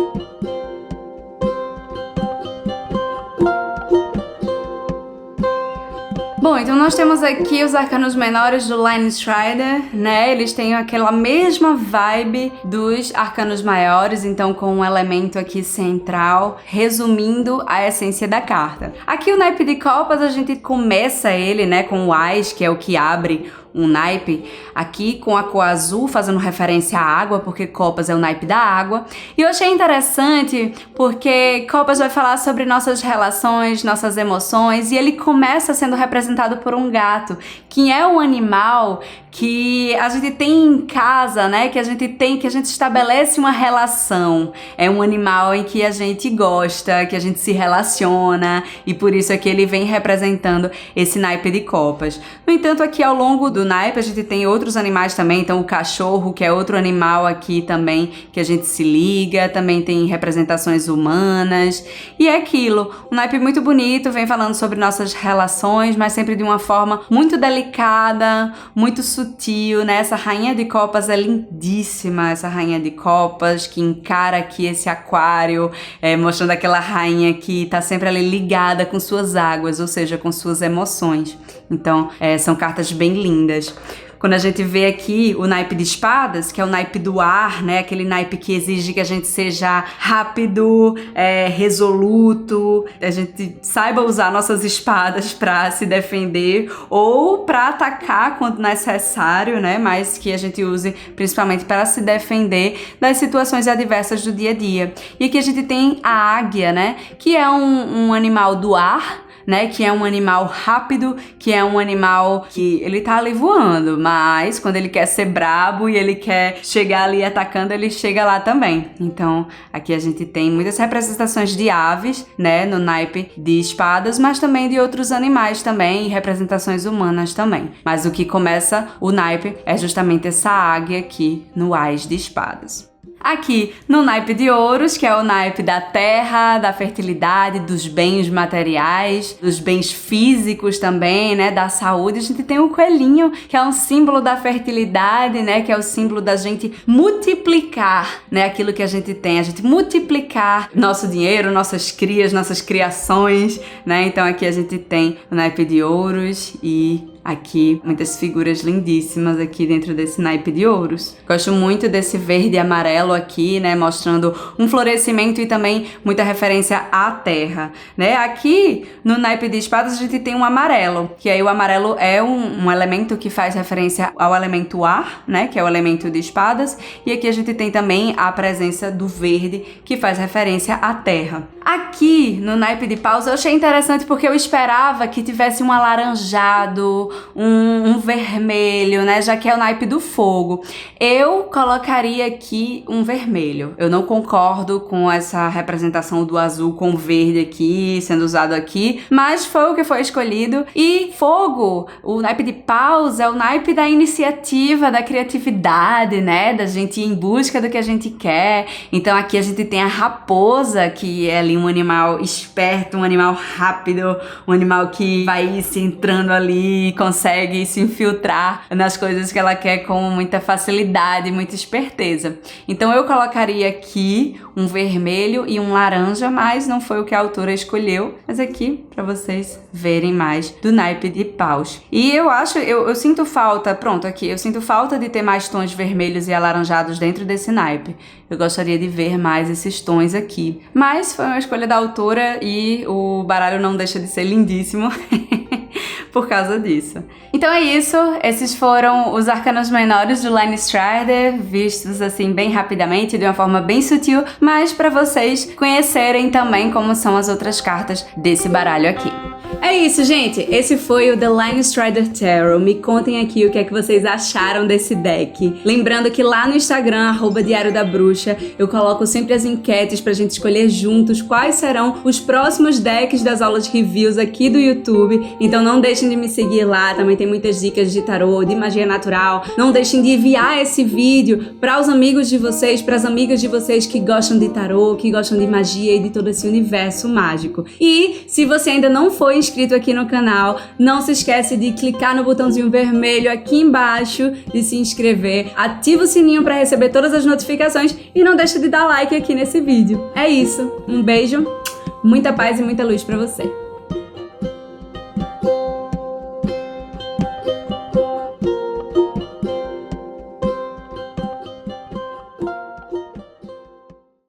Bom, então nós temos aqui os arcanos menores do Line Strider, né? Eles têm aquela mesma vibe dos arcanos maiores, então com um elemento aqui central, resumindo a essência da carta. Aqui o naipe de copas, a gente começa ele, né, com o Ás, que é o que abre um naipe, aqui com a cor azul, fazendo referência à água, porque copas é o naipe da água. E eu achei interessante porque copas vai falar sobre nossas relações, nossas emoções, e ele começa sendo representado por um gato, que é um animal que a gente tem em casa, né, que a gente estabelece uma relação. É um animal em que a gente gosta, que a gente se relaciona, e por isso é que ele vem representando esse naipe de copas. No entanto, aqui ao longo do naipe a gente tem outros animais também, então o cachorro, que é outro animal aqui também que a gente se liga, também tem representações humanas, e é aquilo, um naipe muito bonito, vem falando sobre nossas relações, mas sempre de uma forma muito delicada, muito sutil, né? Essa rainha de copas é lindíssima, essa rainha de copas que encara aqui esse aquário, mostrando aquela rainha que tá sempre ali ligada com suas águas, ou seja, com suas emoções. Então, são cartas bem lindas. Quando a gente vê aqui o naipe de espadas, que é o naipe do ar, né? Aquele naipe que exige que a gente seja rápido, resoluto, a gente saiba usar nossas espadas para se defender ou para atacar quando necessário, né? Mas que a gente use principalmente para se defender das situações adversas do dia a dia. E aqui a gente tem a águia, né? Que é um animal do ar, né, que é um animal rápido, que é um animal que ele tá ali voando, mas quando ele quer ser brabo e ele quer chegar ali atacando, ele chega lá também. Então, aqui a gente tem muitas representações de aves, né, no naipe de espadas, mas também de outros animais também, e representações humanas também. Mas o que começa o naipe é justamente essa águia aqui no Ás de espadas. Aqui no naipe de ouros, que é o naipe da terra, da fertilidade, dos bens materiais, dos bens físicos também, né, da saúde, a gente tem o coelhinho, que é um símbolo da fertilidade, né, que é o símbolo da gente multiplicar, né, aquilo que a gente tem, a gente multiplicar nosso dinheiro, nossas crias, nossas criações, né, então aqui a gente tem o naipe de ouros e aqui muitas figuras lindíssimas aqui dentro desse naipe de ouros. Gosto muito desse verde e amarelo aqui, né, mostrando um florescimento e também muita referência à terra, né. Aqui no naipe de espadas a gente tem um amarelo, que aí o amarelo é um elemento que faz referência ao elemento ar, né, que é o elemento de espadas, e aqui a gente tem também a presença do verde, que faz referência à terra. Aqui no naipe de paus eu achei interessante porque eu esperava que tivesse um alaranjado, um vermelho, né, já que é o naipe do fogo. Eu colocaria aqui um vermelho. Eu não concordo com essa representação do azul com verde aqui, sendo usado aqui, mas foi o que foi escolhido. E fogo, o naipe de paus é o naipe da iniciativa, da criatividade, né, da gente ir em busca do que a gente quer. Então aqui a gente tem a raposa, que é ali um animal esperto, um animal rápido, um animal que vai se entrando ali e consegue se infiltrar nas coisas que ela quer com muita facilidade, muita esperteza. Então eu colocaria aqui um vermelho e um laranja, mas não foi o que a autora escolheu, mas aqui para vocês verem mais do naipe de paus. E eu sinto falta, pronto, aqui, eu sinto falta de ter mais tons vermelhos e alaranjados dentro desse naipe. Eu gostaria de ver mais esses tons aqui. Mas foi uma escolha da autora e o baralho não deixa de ser lindíssimo por causa disso. Então é isso, esses foram os arcanos menores do Line Strider, vistos assim bem rapidamente, de uma forma bem sutil, mas para vocês conhecerem também como são as outras cartas desse baralho aqui. É isso, gente. Esse foi o The Line Strider Tarot. Me contem aqui o que é que vocês acharam desse deck. Lembrando que lá no Instagram, @Diário da Bruxa, eu coloco sempre as enquetes pra gente escolher juntos quais serão os próximos decks das aulas de reviews aqui do YouTube. Então não deixem de me seguir lá. Também tem muitas dicas de tarô, de magia natural. Não deixem de enviar esse vídeo para os amigos de vocês, para as amigas de vocês que gostam de tarô, que gostam de magia e de todo esse universo mágico. E se você ainda não foi inscrito aqui no canal, não se esquece de clicar no botãozinho vermelho aqui embaixo, de se inscrever, ativa o sininho para receber todas as notificações e não deixa de dar like aqui nesse vídeo. É isso, um beijo, muita paz e muita luz para você.